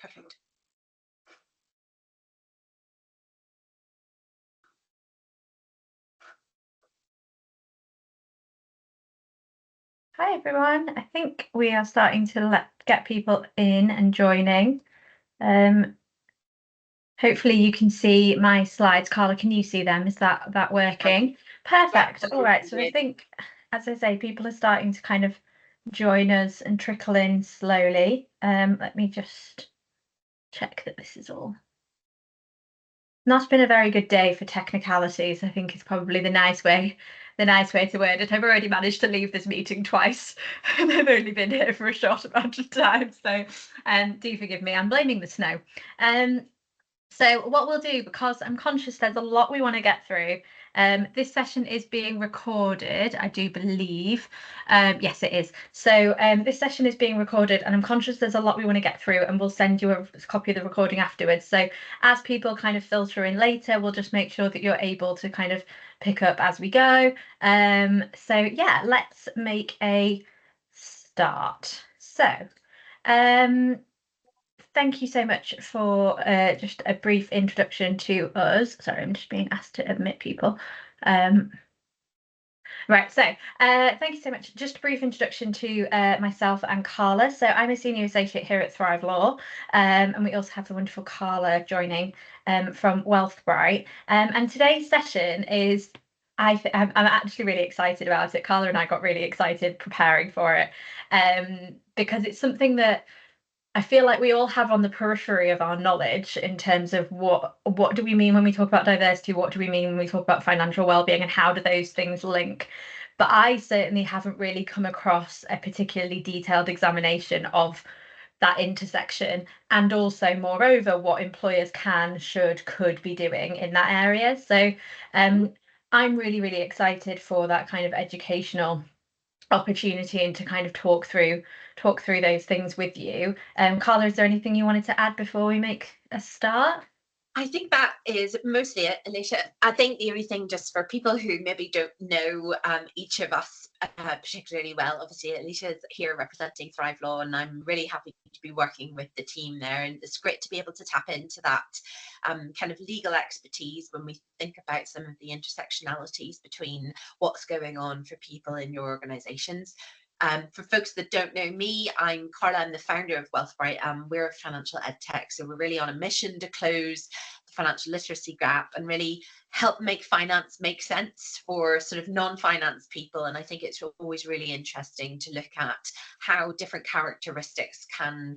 Perfect. Hi everyone. I think we are starting to get people in and joining. Hopefully you can see my slides. Carla, can you see them? Is that working? Perfect. All right. So I think, as I say, people are starting to kind of join us and trickle in slowly. Let me just check that this is all. Not been a very good day for technicalities, I think is probably the nice way to word it. I've already managed to leave this meeting twice and I've only been here for a short amount of time, so do forgive me. I'm blaming the snow. So what we'll do, because I'm conscious there's a lot we want to get through, this session is being recorded, I do believe. Yes, it is. So this session is being recorded and I'm conscious there's a lot we want to get through, and we'll send you a copy of the recording afterwards. So as people kind of filter in later, we'll just make sure that you're able to kind of pick up as we go. So yeah, let's make a start. So thank you so much for just a brief introduction to us. Sorry, I'm just being asked to admit people. Right, so thank you so much. Just a brief introduction to myself and Carla. So I'm a senior associate here at Thrive Law, and we also have the wonderful Carla joining from Wealthbrite. And today's session is, I'm actually really excited about it. Carla and I got really excited preparing for it because it's something that I feel like we all have on the periphery of our knowledge in terms of what do we mean when we talk about diversity, what do we mean when we talk about financial well-being, and how do those things link. But I certainly haven't really come across a particularly detailed examination of that intersection, and also moreover what employers can, should, could be doing in that area. So I'm really, really excited for that kind of educational opportunity and to kind of talk through those things with you. Carla, is there anything you wanted to add before we make a start? I think that is mostly it, Alicia. I think the only thing, just for people who maybe don't know each of us particularly well, obviously Alicia is here representing Thrive Law, and I'm really happy to be working with the team there. And it's great to be able to tap into that kind of legal expertise when we think about some of the intersectionalities between what's going on for people in your organizations. For folks that don't know me, I'm Carla. I'm the founder of Wealthbrite. We're a financial ed tech, so we're really on a mission to close the financial literacy gap and really help make finance make sense for sort of non-finance people. And I think it's always really interesting to look at how different characteristics can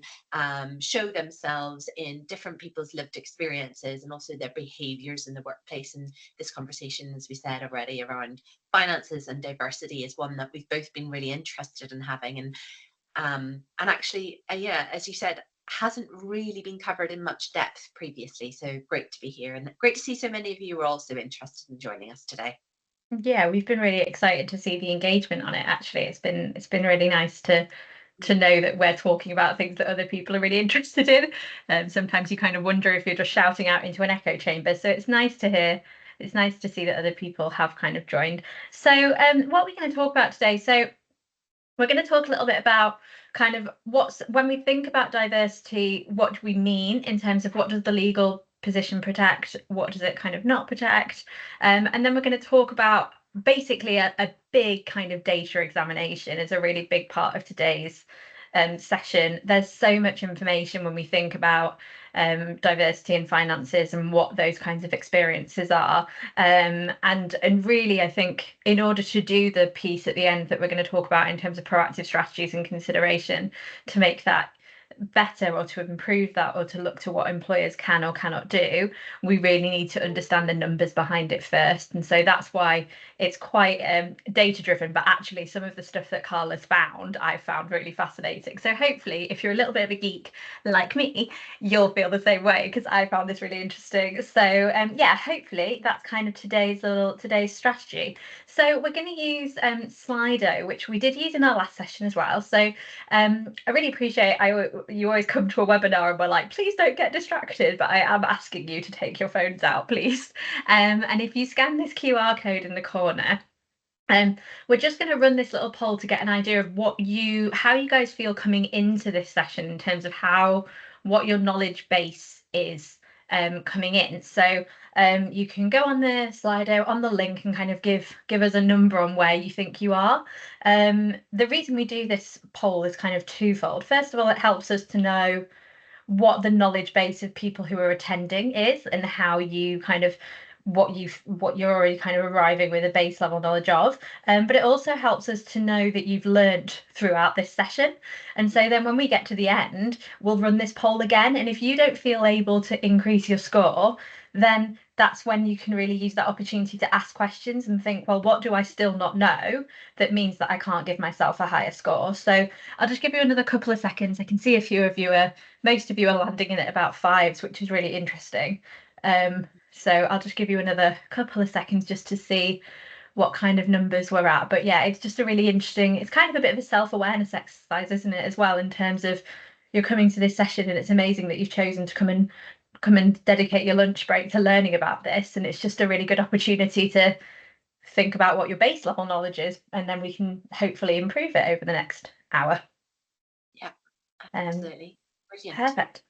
show themselves in different people's lived experiences and also their behaviors in the workplace. And this conversation, as we said already, around finances and diversity is one that we've both been really interested in having. And actually, yeah, as you said, hasn't really been covered in much depth previously. So great to be here, and great to see so many of you are also interested in joining us today. Yeah, we've been really excited to see the engagement on it. Actually, it's been really nice to know that we're talking about things that other people are really interested in. Sometimes you kind of wonder if you're just shouting out into an echo chamber. So it's nice to hear. It's nice to see that other people have kind of joined. So what we're going to talk about today. So we're going to talk a little bit about kind of when we think about diversity, what do we mean in terms of what does the legal position protect, what does it kind of not protect, and then we're going to talk about basically a big kind of data examination is a really big part of today's session. There's so much information when we think about diversity in finances and what those kinds of experiences are. And really, I think in order to do the piece at the end that we're going to talk about in terms of proactive strategies and consideration to make that better, or to improve that, or to look to what employers can or cannot do, we really need to understand the numbers behind it first. And so that's why it's quite data driven, but actually some of the stuff that Carla's found I found really fascinating. So hopefully if you're a little bit of a geek like me, you'll feel the same way, because I found this really interesting. So yeah, hopefully that's kind of today's strategy. So we're going to use Slido, which we did use in our last session as well. So I really appreciate you always come to a webinar and we're like, please don't get distracted, but I am asking you to take your phones out, please. And if you scan this QR code in the corner, we're just going to run this little poll to get an idea of how you guys feel coming into this session in terms of how what your knowledge base is coming in. So you can go on the Slido, on the link, and kind of give us a number on where you think you are. The reason we do this poll is kind of twofold. First of all, it helps us to know what the knowledge base of people who are attending is, and how you kind of what you're already kind of arriving with a base level knowledge of, but it also helps us to know that you've learned throughout this session. And so then when we get to the end, we'll run this poll again, and if you don't feel able to increase your score, then that's when you can really use that opportunity to ask questions and think, well, what do I still not know that means that I can't give myself a higher score? So I'll just give you another couple of seconds. I can see a few of you most of you are landing in at about 5s, which is really interesting. So I'll just give you another couple of seconds just to see what kind of numbers we're at. But yeah, it's just a really interesting, it's kind of a bit of a self-awareness exercise, isn't it, as well, in terms of you're coming to this session, and it's amazing that you've chosen to come and dedicate your lunch break to learning about this. And it's just a really good opportunity to think about what your base level knowledge is, and then we can hopefully improve it over the next hour. Yeah, absolutely. Brilliant. Perfect.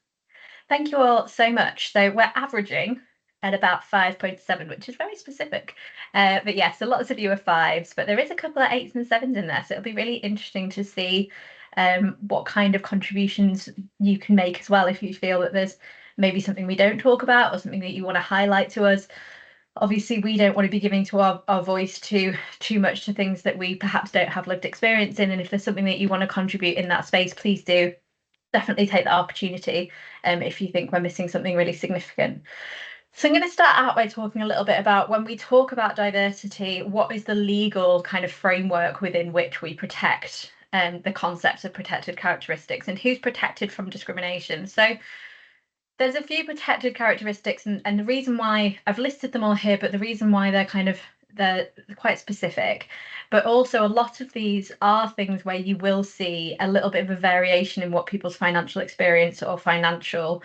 Thank you all so much. So we're averaging at about 5.7, which is very specific. But yeah, so lots of you are 5s, but there is a couple of 8s and 7s in there. So it'll be really interesting to see what kind of contributions you can make as well, if you feel that there's maybe something we don't talk about or something that you want to highlight to us. Obviously, we don't want to be giving to our voice too much to things that we perhaps don't have lived experience in. And if there's something that you want to contribute in that space, please do definitely take the opportunity if you think we're missing something really significant. So I'm going to start out by talking a little bit about, when we talk about diversity, what is the legal kind of framework within which we protect the concepts of protected characteristics, and who's protected from discrimination. So there's a few protected characteristics, and the reason why I've listed them all here, but the reason why they're quite specific, but also a lot of these are things where you will see a little bit of a variation in what people's financial experience or financial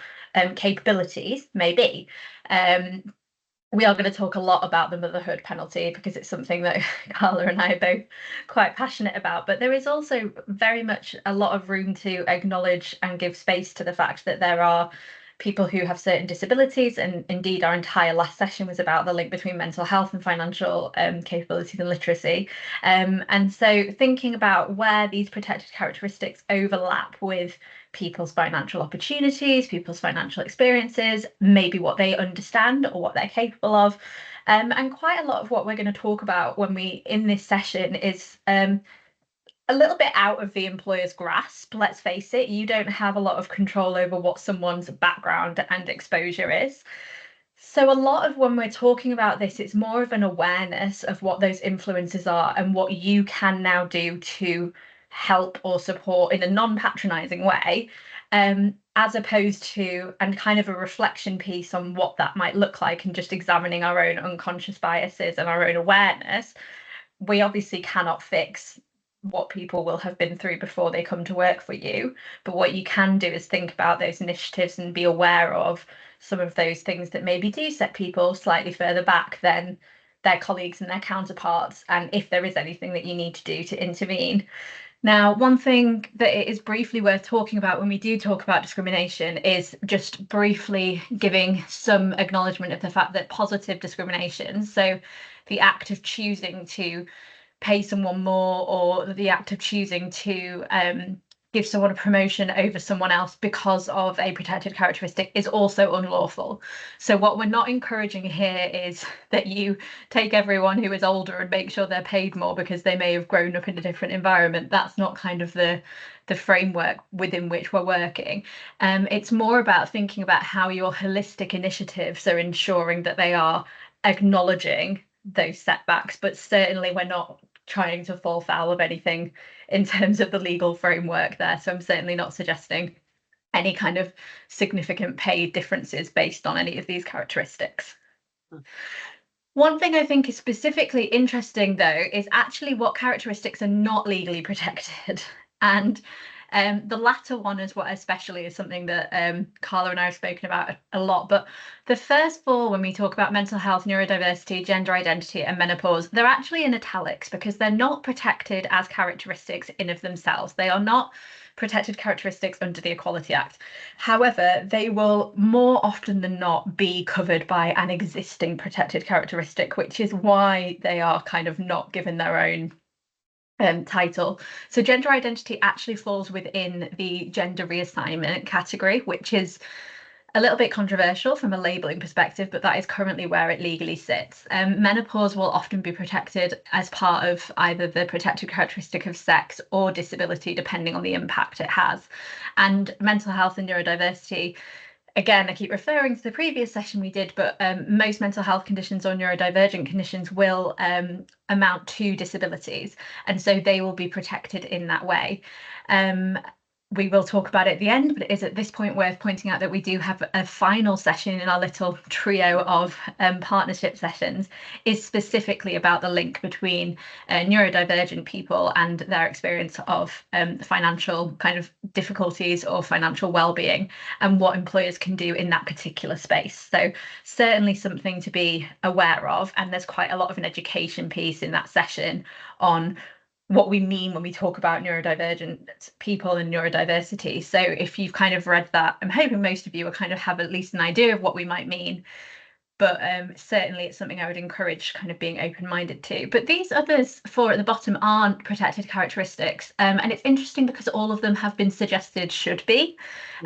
capabilities may be. We are going to talk a lot about the motherhood penalty because it's something that Carla and I are both quite passionate about, but there is also very much a lot of room to acknowledge and give space to the fact that there are people who have certain disabilities, and indeed our entire last session was about the link between mental health and financial capabilities and literacy. And so thinking about where these protected characteristics overlap with people's financial opportunities, people's financial experiences, maybe what they understand or what they're capable of. And quite a lot of what we're going to talk about in this session is a little bit out of the employer's grasp. Let's face it, you don't have a lot of control over what someone's background and exposure is. So a lot of when we're talking about this, it's more of an awareness of what those influences are and what you can now do to help or support in a non-patronizing way, as opposed to, and kind of a reflection piece on what that might look like, and just examining our own unconscious biases and our own awareness. We obviously cannot fix what people will have been through before they come to work for you, but what you can do is think about those initiatives and be aware of some of those things that maybe do set people slightly further back than their colleagues and their counterparts, and if there is anything that you need to do to intervene. Now, one thing that it is briefly worth talking about when we do talk about discrimination is just briefly giving some acknowledgement of the fact that positive discrimination, so the act of choosing to pay someone more, or the act of choosing to give someone a promotion over someone else because of a protected characteristic, is also unlawful. So what we're not encouraging here is that you take everyone who is older and make sure they're paid more because they may have grown up in a different environment. That's not kind of the framework within which we're working. It's more about thinking about how your holistic initiatives are ensuring that they are acknowledging those setbacks, but certainly we're not trying to fall foul of anything in terms of the legal framework there. So I'm certainly not suggesting any kind of significant pay differences based on any of these characteristics. One thing I think is specifically interesting, though, is actually what characteristics are not legally protected. And the latter one is what especially is something that Carla and I have spoken about a lot. But the first four, when we talk about mental health, neurodiversity, gender identity, and menopause, they're actually in italics because they're not protected as characteristics in of themselves. They are not protected characteristics under the Equality Act. However, they will more often than not be covered by an existing protected characteristic, which is why they are kind of not given their own title. So gender identity actually falls within the gender reassignment category, which is a little bit controversial from a labelling perspective, but that is currently where it legally sits. Menopause will often be protected as part of either the protected characteristic of sex or disability, depending on the impact it has. And mental health and neurodiversity, again, I keep referring to the previous session we did, but most mental health conditions or neurodivergent conditions will amount to disabilities, and so they will be protected in that way. We will talk about it at the end, but it is at this point worth pointing out that we do have a final session in our little trio of partnership sessions is specifically about the link between neurodivergent people and their experience of financial kind of difficulties or financial well-being and what employers can do in that particular space. So certainly something to be aware of, and there's quite a lot of an education piece in that session on what we mean when we talk about neurodivergent people and neurodiversity. So if you've kind of read that, I'm hoping most of you will kind of have at least an idea of what we might mean. But certainly it's something I would encourage kind of being open-minded to. But these others four at the bottom aren't protected characteristics. And it's interesting because all of them have been suggested should be,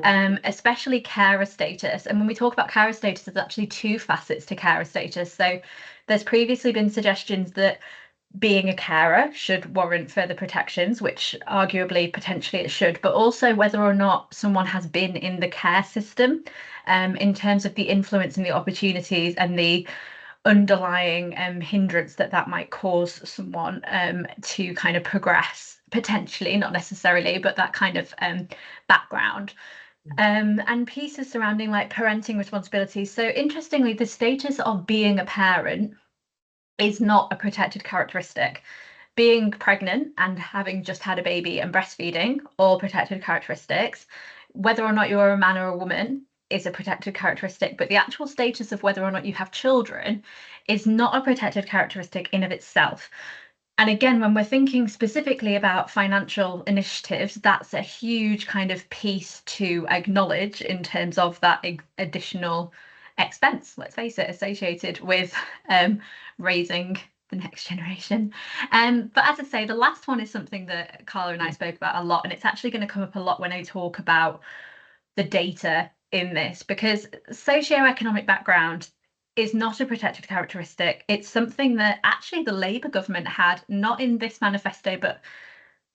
especially carer status. And when we talk about carer status, there's actually two facets to carer status. So there's previously been suggestions that being a carer should warrant further protections, which arguably potentially it should, but also whether or not someone has been in the care system in terms of the influence and the opportunities and the underlying hindrance that might cause someone to kind of progress, potentially, not necessarily, but that kind of background. And pieces surrounding like parenting responsibilities. So interestingly, the status of being a parent is not a protected characteristic. Being pregnant and having just had a baby and breastfeeding, all protected characteristics. Whether or not you're a man or a woman is a protected characteristic, but the actual status of whether or not you have children is not a protected characteristic in of itself. And again, when we're thinking specifically about financial initiatives, that's a huge kind of piece to acknowledge in terms of that additional expense, let's face it, associated with raising the next generation. But as I say, the last one is something that Carla and I spoke about a lot, and it's actually going to come up a lot when I talk about the data in this, because socioeconomic background is not a protected characteristic. It's something that actually the Labour government had, not in this manifesto, but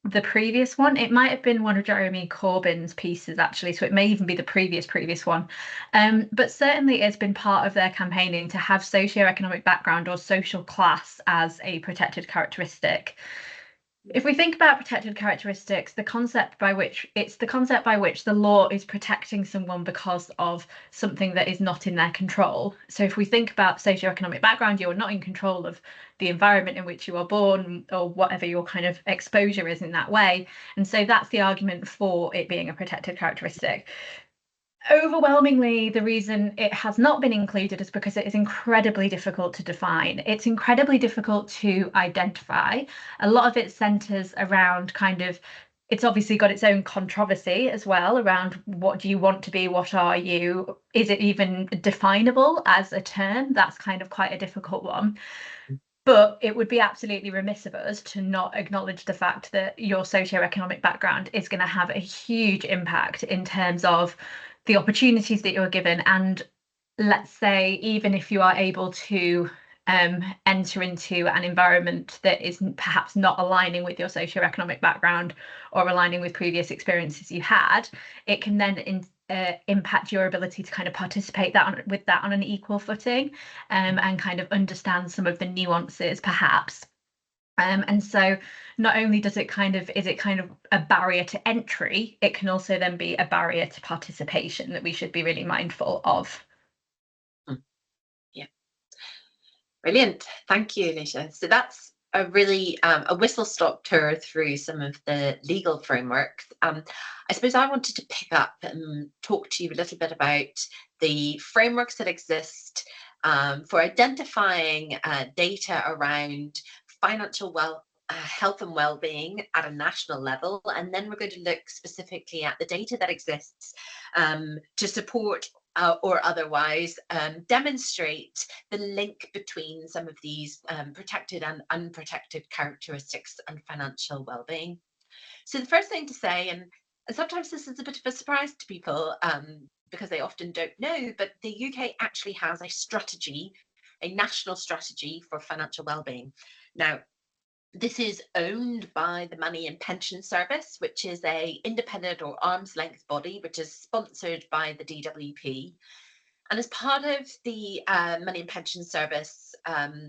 the previous one. It might have been one of Jeremy Corbyn's pieces, actually, so it may even be the previous one. But certainly it's been part of their campaigning to have socioeconomic background or social class as a protected characteristic. If we think about protected characteristics, the concept by which the law is protecting someone because of something that is not in their control. So if we think about socioeconomic background, you're not in control of the environment in which you are born or whatever your kind of exposure is in that way. And so that's the argument for it being a protected characteristic. Overwhelmingly, the reason it has not been included is because it is incredibly difficult to define. It's incredibly difficult to identify. A lot of it centers around kind of, it's obviously got its own controversy as well around what do you want to be, what are you, is it even definable as a term? That's kind of quite a difficult one. But it would be absolutely remiss of us to not acknowledge the fact that your socioeconomic background is going to have a huge impact in terms of the opportunities that you're given. And let's say, even if you are able to enter into an environment that is perhaps not aligning with your socioeconomic background or aligning with previous experiences you had, it can then impact your ability to kind of participate with that on an equal footing and kind of understand some of the nuances perhaps. And so not only is it kind of a barrier to entry, it can also then be a barrier to participation that we should be really mindful of. Yeah, brilliant. Thank you, Alicia. So that's a really a whistle-stop tour through some of the legal frameworks. I suppose I wanted to pick up and talk to you a little bit about the frameworks that exist for identifying data around financial health and well-being at a national level, and then we're going to look specifically at the data that exists to support or otherwise demonstrate the link between some of these protected and unprotected characteristics and financial well-being. So the first thing to say, and sometimes this is a bit of a surprise to people because they often don't know, but the UK actually has a strategy, a national strategy for financial well-being. Now, this is owned by the Money and Pension Service, which is a independent or arm's length body, which is sponsored by the DWP. And as part of the Money and Pension Service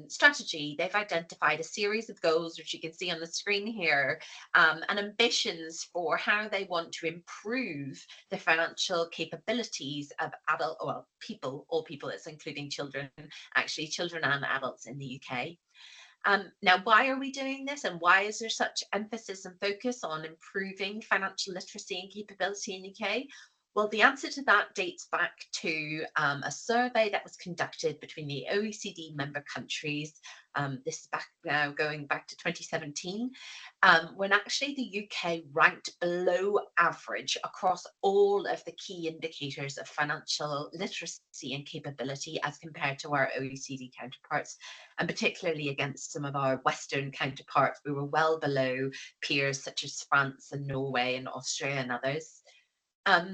strategy, they've identified a series of goals, which you can see on the screen here, and ambitions for how they want to improve the financial capabilities of people, all people, it's including children, actually children and adults in the UK. Now, why are we doing this, and why is there such emphasis and focus on improving financial literacy and capability in the UK? Well, the answer to that dates back to a survey that was conducted between the OECD member countries. This is going back to 2017, when actually the UK ranked below average across all of the key indicators of financial literacy and capability as compared to our OECD counterparts, and particularly against some of our Western counterparts. We were well below peers such as France and Norway and Austria and others.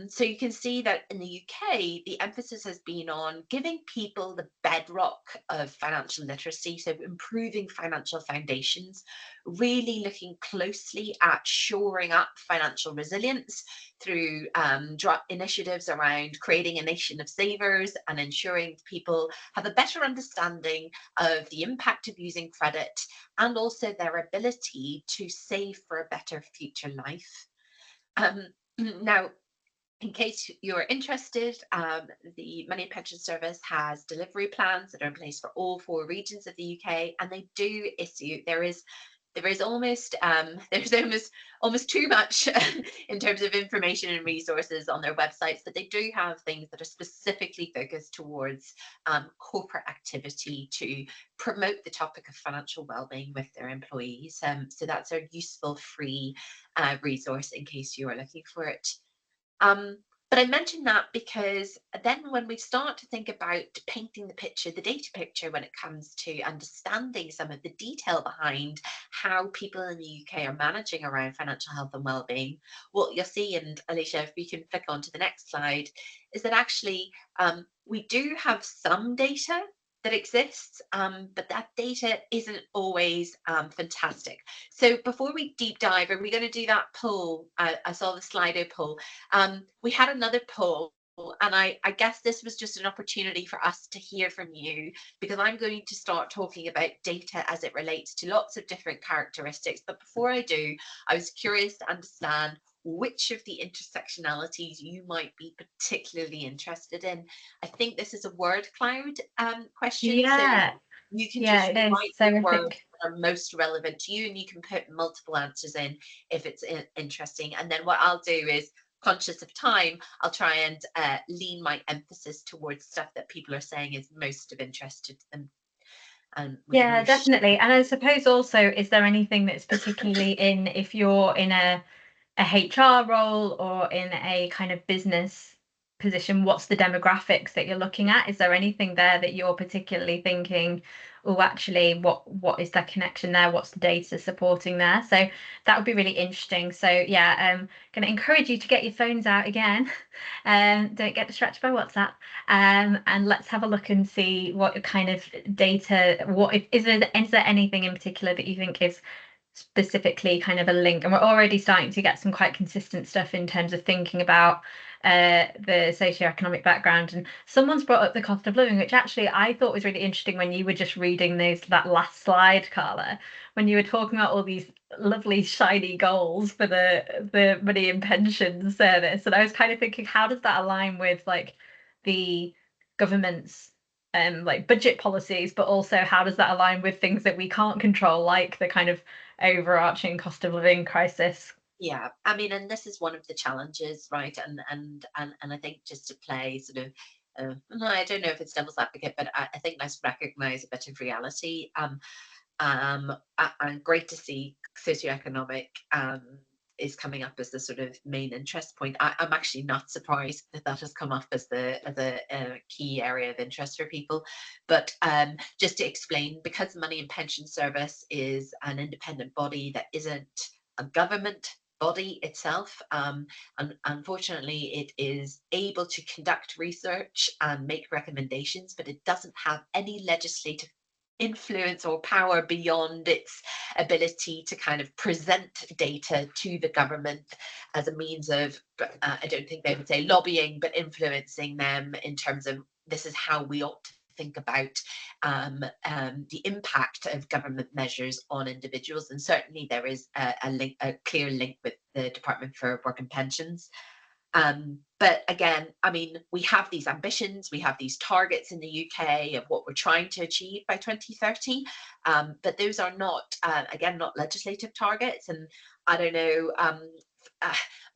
So you can see that in the UK, the emphasis has been on giving people the bedrock of financial literacy, so improving financial foundations, really looking closely at shoring up financial resilience through initiatives around creating a nation of savers and ensuring people have a better understanding of the impact of using credit and also their ability to save for a better future life. Now, in case you're interested, the Money and Pension Service has delivery plans that are in place for all 4 regions of the UK, and they do issue. There is almost almost too much in terms of information and resources on their websites, but they do have things that are specifically focused towards corporate activity to promote the topic of financial well-being with their employees. So that's a useful free resource in case you are looking for it. But I mention that because then when we start to think about painting the picture, the data picture, when it comes to understanding some of the detail behind how people in the UK are managing around financial health and well-being, what you'll see, and Alicia, if we can flick on to the next slide, is that actually we do have some data that exists, but that data isn't always fantastic. So before we deep dive, are we going to do that poll? I saw the Slido poll. We had another poll, and I guess this was just an opportunity for us to hear from you, because I'm going to start talking about data as it relates to lots of different characteristics. But before I do, I was curious to understand which of the intersectionalities you might be particularly interested in. I think this is a word cloud question. Yeah. So you can Yeah, just it is. write So the I words think, that are most relevant to you, and you can put multiple answers in if it's interesting. And then what I'll do is, conscious of time, I'll try and lean my emphasis towards stuff that people are saying is most of interest to them. And yeah, definitely. And I suppose also, is there anything that's particularly in, if you're in a HR role or in a kind of business position, what's the demographics that you're looking at? Is there anything there that you're particularly thinking, oh, actually, what is that connection there? What's the data supporting there? So that would be really interesting. So yeah, I'm going to encourage you to get your phones out again. Don't get distracted by WhatsApp. And let's have a look and see what kind of data, is there anything in particular that you think is specifically kind of a link? And we're already starting to get some quite consistent stuff in terms of thinking about the socioeconomic background. And someone's brought up the cost of living, which actually I thought was really interesting when you were just reading that last slide, Carla, when you were talking about all these lovely shiny goals for the Money and Pension Service. And I was kind of thinking, how does that align with like the government's like budget policies, but also how does that align with things that we can't control, like the kind of overarching cost of living crisis? Yeah, I mean, and this is one of the challenges, right? And I think just to play sort of, no, I don't know if it's devil's advocate, but I think let's recognise a bit of reality. And great to see socioeconomic is coming up as the sort of main interest point. I'm actually not surprised that that has come up as a key area of interest for people. But just to explain, because the Money and Pension Service is an independent body that isn't a government body itself, and unfortunately it is able to conduct research and make recommendations, but it doesn't have any legislative influence or power beyond its ability to kind of present data to the government as a means of, I don't think they would say lobbying, but influencing them in terms of this is how we ought to think about the impact of government measures on individuals. And certainly there is a clear link with the Department for Work and Pensions. But again, I mean, we have these ambitions, we have these targets in the UK of what we're trying to achieve by 2030, but those are not, again, not legislative targets. And I don't know,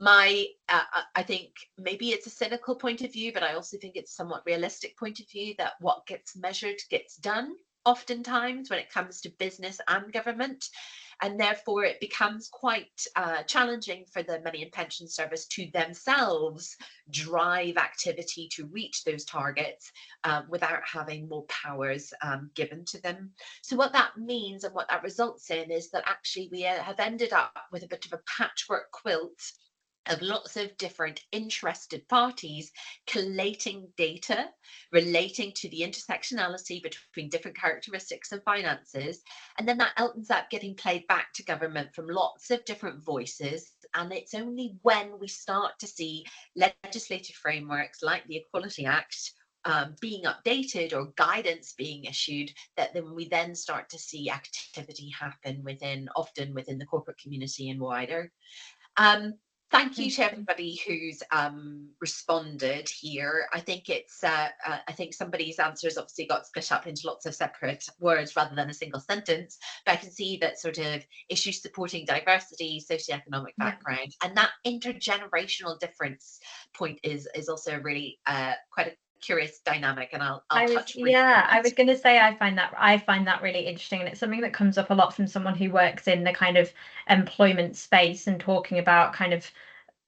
I think maybe it's a cynical point of view, but I also think it's a somewhat realistic point of view that what gets measured gets done oftentimes when it comes to business and government. And therefore it becomes quite challenging for the Money and Pension Service to themselves drive activity to reach those targets without having more powers given to them. So what that means and what that results in is that actually we have ended up with a bit of a patchwork quilt of lots of different interested parties collating data relating to the intersectionality between different characteristics of finances. And then that ends up getting played back to government from lots of different voices. And it's only when we start to see legislative frameworks like the Equality Act being updated or guidance being issued, that then we then start to see activity happen often within the corporate community and wider. Thank you to everybody who's responded here. I think it's I think somebody's answers obviously got split up into lots of separate words rather than a single sentence, but I can see that sort of issues supporting diversity, socioeconomic background, and that intergenerational difference point is also really quite a curious dynamic, and I'll touch briefly. I was going to say I find that really interesting, and it's something that comes up a lot from someone who works in the kind of employment space and talking about kind of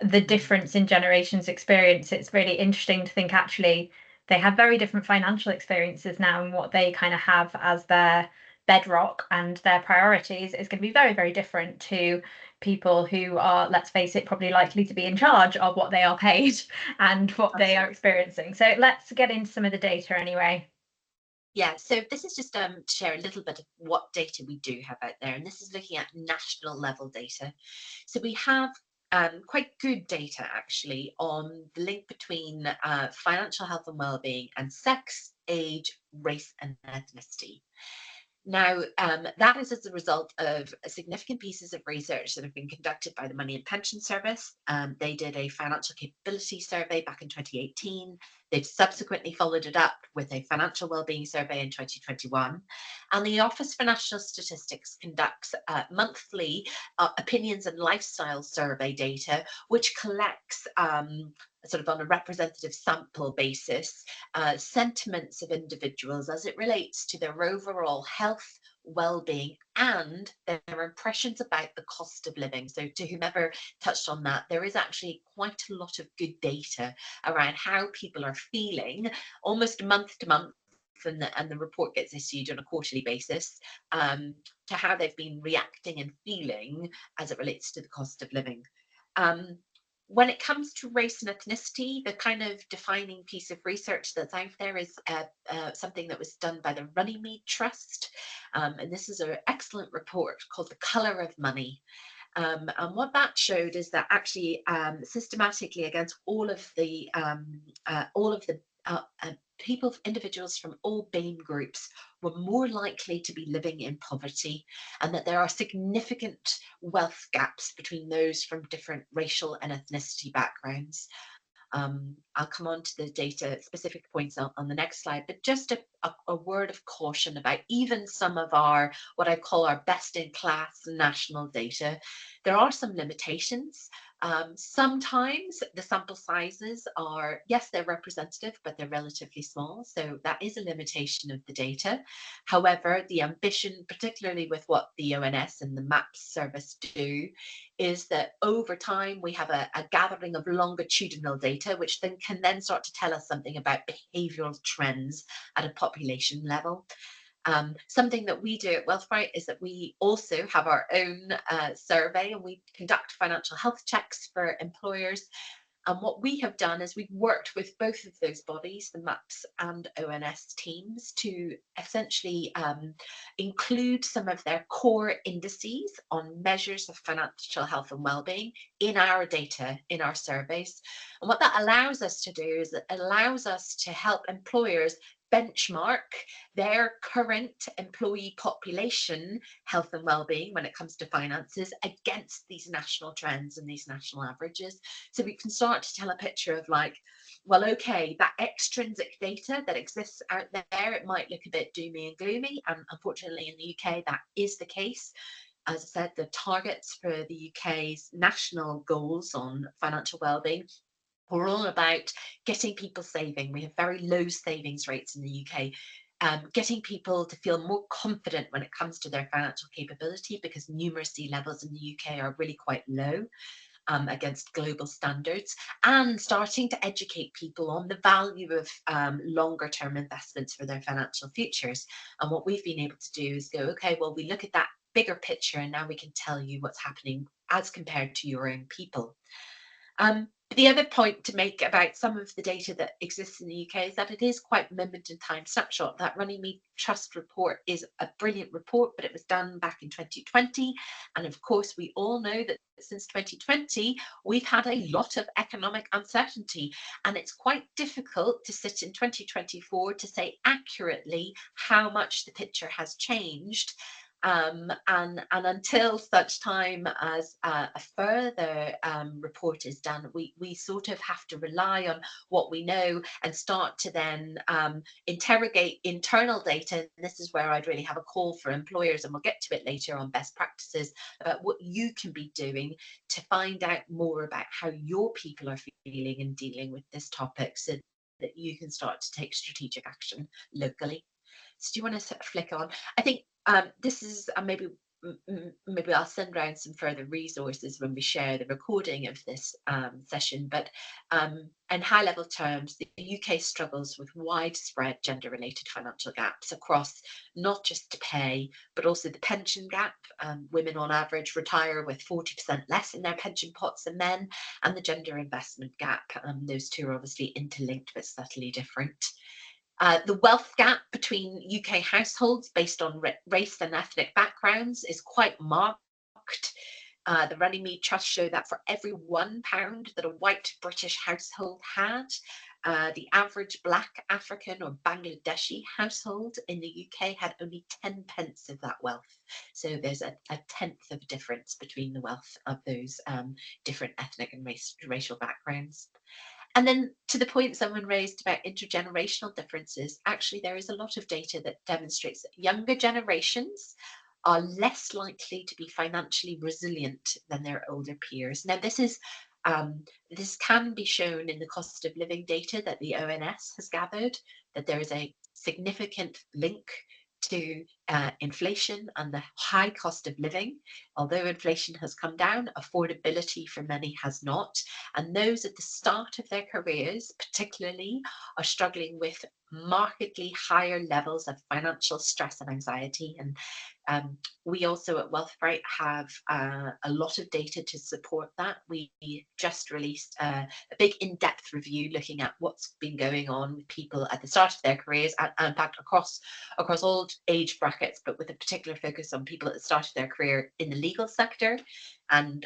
the difference in generations experience. It's really interesting to think actually they have very different financial experiences now, and what they kind of have as their bedrock and their priorities is going to be very, very different to people who are, let's face it, probably likely to be in charge of what they are paid and what they are experiencing. So let's get into some of the data anyway. Yeah, so this is just to share a little bit of what data we do have out there, and this is looking at national level data. So we have quite good data actually on the link between financial health and well-being and sex, age, race and ethnicity. Now, that is as a result of significant pieces of research that have been conducted by the Money and Pension Service. They did a financial capability survey back in 2018. They've subsequently followed it up with a financial wellbeing survey in 2021. And the Office for National Statistics conducts monthly opinions and lifestyle survey data, which collects sort of on a representative sample basis, sentiments of individuals as it relates to their overall health, well-being, and their impressions about the cost of living. So to whomever touched on that, there is actually quite a lot of good data around how people are feeling almost month to month, and the report gets issued on a quarterly basis, to how they've been reacting and feeling as it relates to the cost of living. When it comes to race and ethnicity, the kind of defining piece of research that's out there is something that was done by the Runnymede Trust. And this is an excellent report called The Colour of Money. And what that showed is that actually systematically against all of the people, individuals from all BAME groups were more likely to be living in poverty, and that there are significant wealth gaps between those from different racial and ethnicity backgrounds. I'll come on to the data specific points on the next slide, but just a word of caution about even some of our, what I call our best in class national data. There are some limitations. Sometimes the sample sizes are, yes, they're representative, but they're relatively small. So that is a limitation of the data. However, the ambition, particularly with what the ONS and the MAPS service do, is that over time we have a gathering of longitudinal data, which then can then start to tell us something about behavioural trends at a population level. Something that we do at Wealthbrite is that we also have our own survey, and we conduct financial health checks for employers. And what we have done is we've worked with both of those bodies, the MAPS and ONS teams, to essentially include some of their core indices on measures of financial health and well-being in our data, in our surveys. And what that allows us to do is it allows us to help employers benchmark their current employee population health and well-being when it comes to finances against these national trends and these national averages. So we can start to tell a picture of like, well, okay, that extrinsic data that exists out there, it might look a bit doomy and gloomy, and unfortunately in the UK that is the case. As I said, the targets for the UK's national goals on financial well-being, we're all about getting people saving. We have very low savings rates in the UK. Getting people to feel more confident when it comes to their financial capability, because numeracy levels in the UK are really quite low against global standards, and starting to educate people on the value of longer term investments for their financial futures. And what we've been able to do is go, okay, well, we look at that bigger picture and now we can tell you what's happening as compared to your own people. The other point to make about some of the data that exists in the UK is that it is quite moment in time snapshot. That Runnymede Trust report is a brilliant report, but it was done back in 2020. And of course, we all know that since 2020, we've had a lot of economic uncertainty. And it's quite difficult to sit in 2024 to say accurately how much the picture has changed. And until such time as a further report is done, we sort of have to rely on what we know and start to then interrogate internal data. And this is where I'd really have a call for employers, and we'll get to it later on best practices about what you can be doing to find out more about how your people are feeling and dealing with this topic, so that you can start to take strategic action locally. So do you want to sort of flick on? I think this is maybe I'll send around some further resources when we share the recording of this session. But in high level terms, the UK struggles with widespread gender related financial gaps across not just pay, but also the pension gap. Women on average retire with 40% less in their pension pots than men, and the gender investment gap. Those two are obviously interlinked but subtly different. The wealth gap between UK households based on race and ethnic backgrounds is quite marked. The Runnymede Trust show that for every £1 that a white British household had, the average Black, African or Bangladeshi household in the UK had only 10 pence of that wealth. So there's a tenth of difference between the wealth of those different ethnic and racial backgrounds. And then to the point someone raised about intergenerational differences, actually there is a lot of data that demonstrates that younger generations are less likely to be financially resilient than their older peers. Now this can be shown in the cost of living data that the ONS has gathered, that there is a significant link to inflation and the high cost of living. Although inflation has come down, affordability for many has not. And those at the start of their careers, particularly, are struggling with markedly higher levels of financial stress and anxiety. And we also at Wealthbrite have a lot of data to support that. We just released a big in-depth review looking at what's been going on with people at the start of their careers, and in fact across all age brackets, but with a particular focus on people at the start of their career in the legal sector. And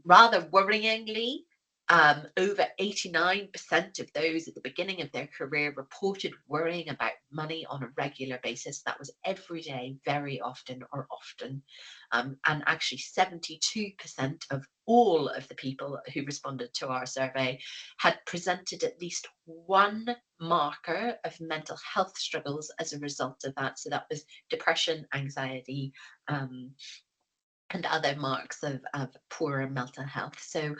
rather worryingly, over 89% of those at the beginning of their career reported worrying about money on a regular basis. That was every day, very often, or often. And actually 72% of all of the people who responded to our survey had presented at least one marker of mental health struggles as a result of that. So that was depression, anxiety, and other marks of poorer mental health. So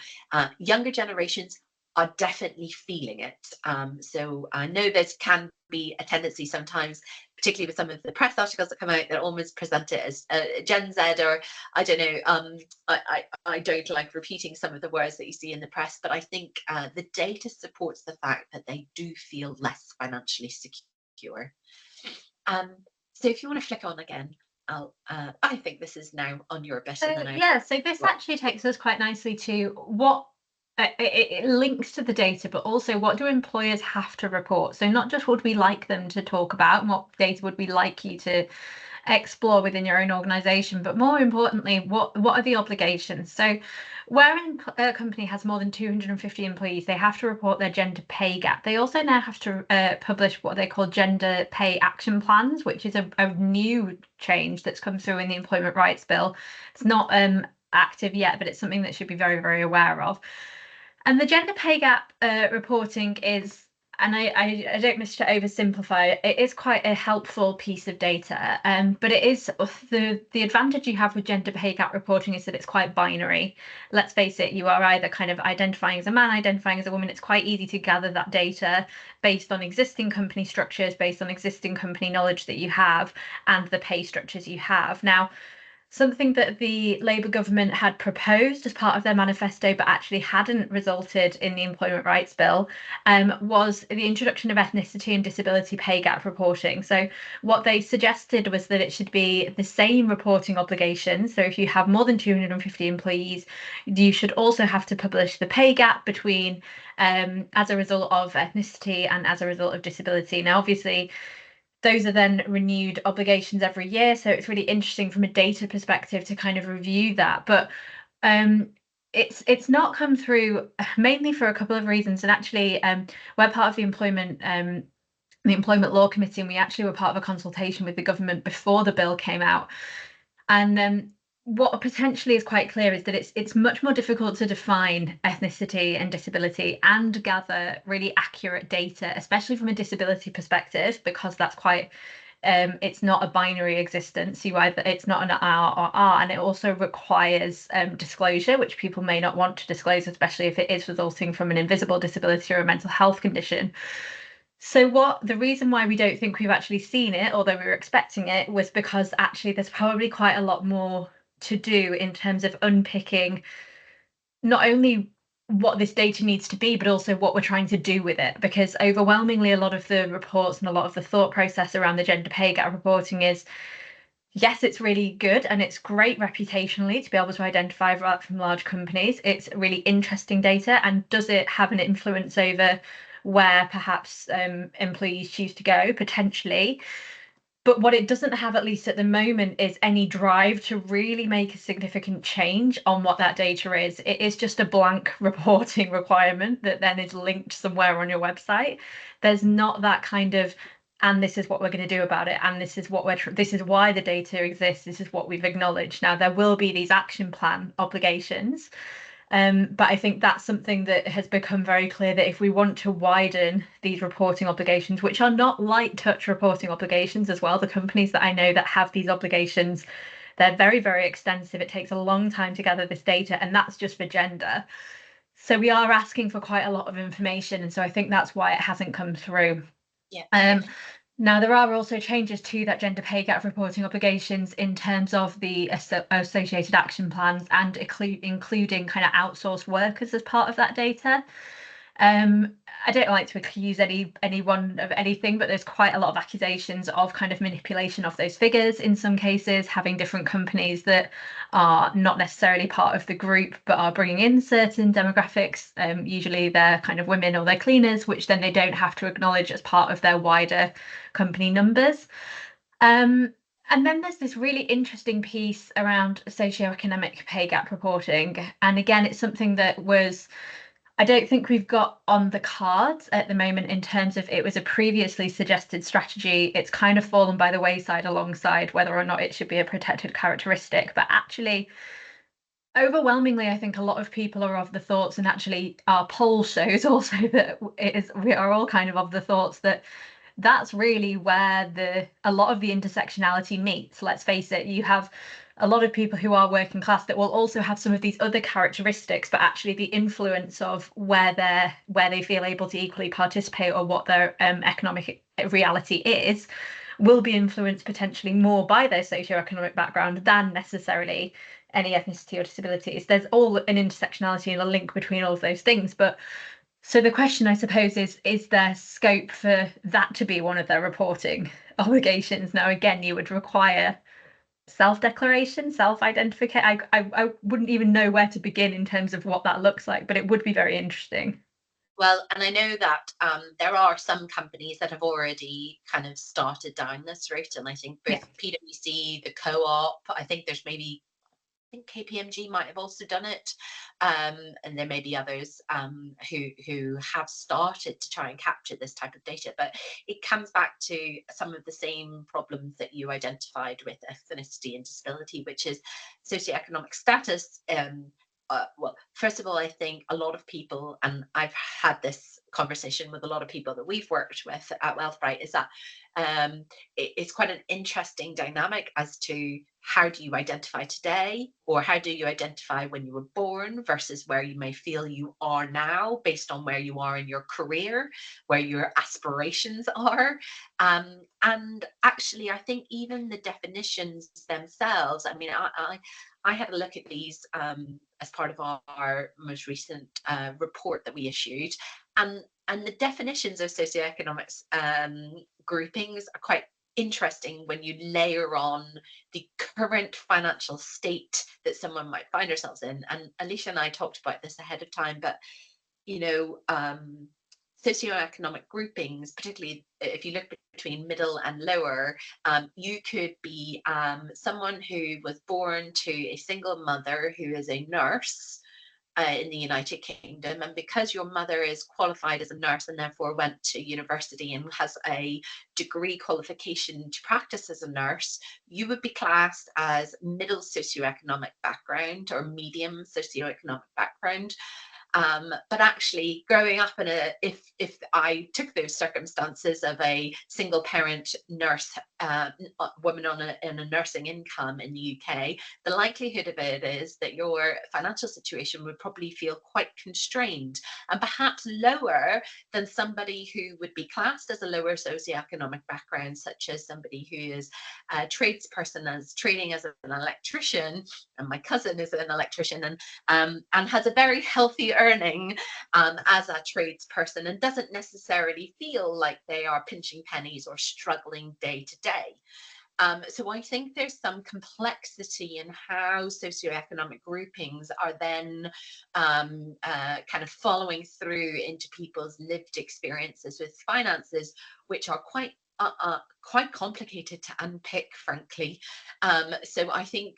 younger generations are definitely feeling it. So I know there can be a tendency sometimes, particularly with some of the press articles that come out, that almost present it as Gen Z, or I don't know. I don't like repeating some of the words that you see in the press, but I think the data supports the fact that they do feel less financially secure. So if you want to flick on again, I think this is now on your bit. So and then yeah, so this actually takes us quite nicely to what it links to the data, but also what do employers have to report? So not just would we like them to talk about and what data would we like you to explore within your own organization, but more importantly, what are the obligations? So where a company has more than 250 employees, they have to report their gender pay gap. They also now have to publish what they call gender pay action plans, which is a new change that's come through in the Employment Rights Bill. It's not active yet, but it's something that should be very, very aware of. And the gender pay gap reporting is, and I don't wish to oversimplify it is quite a helpful piece of data, but it is the advantage you have with gender pay gap reporting is that it's quite binary. Let's face it, you are either kind of identifying as a man, identifying as a woman. It's quite easy to gather that data based on existing company structures, based on existing company knowledge that you have, and the pay structures you have. Now, something that the Labour government had proposed as part of their manifesto, but actually hadn't resulted in the Employment Rights Bill, was the introduction of ethnicity and disability pay gap reporting. So what they suggested was that it should be the same reporting obligations. So if you have more than 250 employees, you should also have to publish the pay gap between as a result of ethnicity and as a result of disability. Now, obviously, those are then renewed obligations every year. So it's really interesting from a data perspective to kind of review that. But it's not come through mainly for a couple of reasons. And actually, we're part of the Employment Law Committee, and we actually were part of a consultation with the government before the bill came out. And what potentially is quite clear is that it's much more difficult to define ethnicity and disability and gather really accurate data, especially from a disability perspective, because that's quite it's not a binary existence. It's not an R or R, and it also requires disclosure, which people may not want to disclose, especially if it is resulting from an invisible disability or a mental health condition. So the reason why we don't think we've actually seen it, although we were expecting it, was because actually there's probably quite a lot more to do in terms of unpicking not only what this data needs to be, but also what we're trying to do with it. Because overwhelmingly, a lot of the reports and a lot of the thought process around the gender pay gap reporting is, yes, it's really good and it's great reputationally to be able to identify that from large companies. It's really interesting data, and does it have an influence over where perhaps employees choose to go? Potentially. But what it doesn't have, at least at the moment, is any drive to really make a significant change on what that data is. It is just a blank reporting requirement that then is linked somewhere on your website. There's not that kind of, and this is what we're going to do about it, and this is what this is why the data exists, this is what we've acknowledged. Now, there will be these action plan obligations, but I think that's something that has become very clear, that if we want to widen these reporting obligations, which are not light touch reporting obligations as well, the companies that I know that have these obligations, they're very, very extensive. It takes a long time to gather this data, and that's just for gender. So we are asking for quite a lot of information, and so I think that's why it hasn't come through. Yeah. Now, there are also changes to that gender pay gap reporting obligations in terms of the associated action plans, and including kind of outsourced workers as part of that data. I don't like to accuse anyone of anything, but there's quite a lot of accusations of kind of manipulation of those figures in some cases, having different companies that are not necessarily part of the group but are bringing in certain demographics. Usually they're kind of women or they're cleaners, which then they don't have to acknowledge as part of their wider company numbers. And then there's this really interesting piece around socioeconomic pay gap reporting. And again, it's something that I don't think we've got on the cards at the moment in terms of, it was a previously suggested strategy. It's kind of fallen by the wayside alongside whether or not it should be a protected characteristic. But actually, overwhelmingly, I think a lot of people are of the thoughts, and actually our poll shows also that we are all kind of the thoughts that that's really where a lot of the intersectionality meets. Let's face it, you have a lot of people who are working class that will also have some of these other characteristics, but actually the influence of where they feel able to equally participate or what their economic reality is will be influenced potentially more by their socioeconomic background than necessarily any ethnicity or disabilities. There's all an intersectionality and a link between all of those things. But so the question, I suppose, is there scope for that to be one of their reporting obligations? Now, again, you would require self-declaration, self-identification. I wouldn't even know where to begin in terms of what that looks like, but it would be very interesting. Well, and I know that there are some companies that have already kind of started down this route, and I think both PwC, the co-op, I think there's maybe, I think KPMG might have also done it, and there may be others who have started to try and capture this type of data. But it comes back to some of the same problems that you identified with ethnicity and disability, which is socioeconomic status. Well, first of all, I think a lot of people, and I've had this conversation with a lot of people that we've worked with at Wealthbrite, is that it's quite an interesting dynamic as to how do you identify today, or how do you identify when you were born versus where you may feel you are now based on where you are in your career, where your aspirations are. And actually, I think even the definitions themselves, I mean, I had a look at these as part of our most recent report that we issued, and the definitions of socioeconomic groupings are quite interesting when you layer on the current financial state that someone might find themselves in. And Alicia and I talked about this ahead of time, but you know, socioeconomic groupings, particularly if you look between middle and lower, you could be someone who was born to a single mother who is a nurse in the United Kingdom, and because your mother is qualified as a nurse and therefore went to university and has a degree qualification to practice as a nurse, you would be classed as middle socioeconomic background or medium socioeconomic background. But actually growing up in if I took those circumstances of a single parent nurse, woman in a nursing income in the UK, the likelihood of it is that your financial situation would probably feel quite constrained and perhaps lower than somebody who would be classed as a lower socioeconomic background, such as somebody who is a tradesperson, as trading as an electrician, and my cousin is an electrician, and has a very healthy earning as a tradesperson and doesn't necessarily feel like they are pinching pennies or struggling day to day. So I think there's some complexity in how socioeconomic groupings are then kind of following through into people's lived experiences with finances, which are quite complicated to unpick, frankly. So I think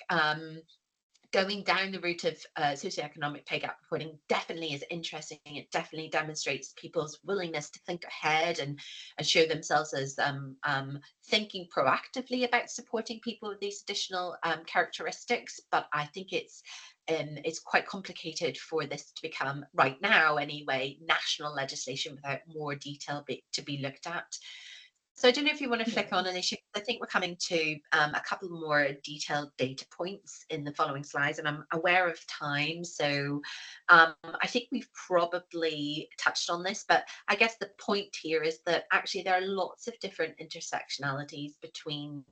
going down the route of socioeconomic pay gap reporting definitely is interesting. It definitely demonstrates people's willingness to think ahead and show themselves as thinking proactively about supporting people with these additional characteristics. But I think it's quite complicated for this to become, right now anyway, national legislation without more detail to be looked at. So I don't know if you want to flick on, Alicia. I think we're coming to a couple more detailed data points in the following slides, and I'm aware of time. So I think we've probably touched on this, but I guess the point here is that actually there are lots of different intersectionalities between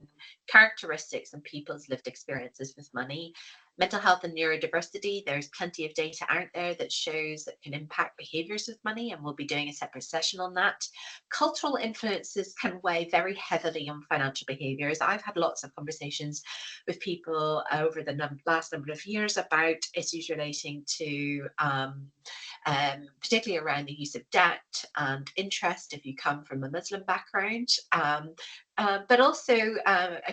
characteristics and people's lived experiences with money. Mental health and neurodiversity, there's plenty of data out there that shows that can impact behaviors with money, and we'll be doing a separate session on that. Cultural influences can weigh very heavily on financial behaviors. I've had lots of conversations with people over the last number of years about issues relating to particularly around the use of debt and interest if you come from a Muslim background, but also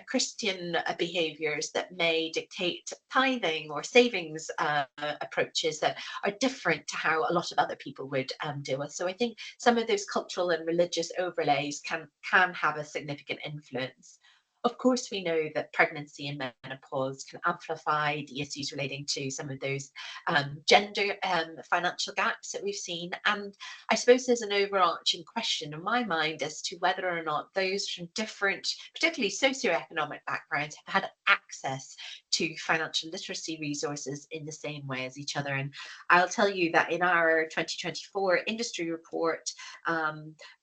Christian behaviours that may dictate tithing or savings approaches that are different to how a lot of other people would deal with. So I think some of those cultural and religious overlays can have a significant influence. Of course, we know that pregnancy and menopause can amplify the issues relating to some of those gender financial gaps that we've seen. And I suppose there's an overarching question in my mind as to whether or not those from different, particularly socioeconomic backgrounds, have had access to financial literacy resources in the same way as each other. And I'll tell you that in our 2024 industry report,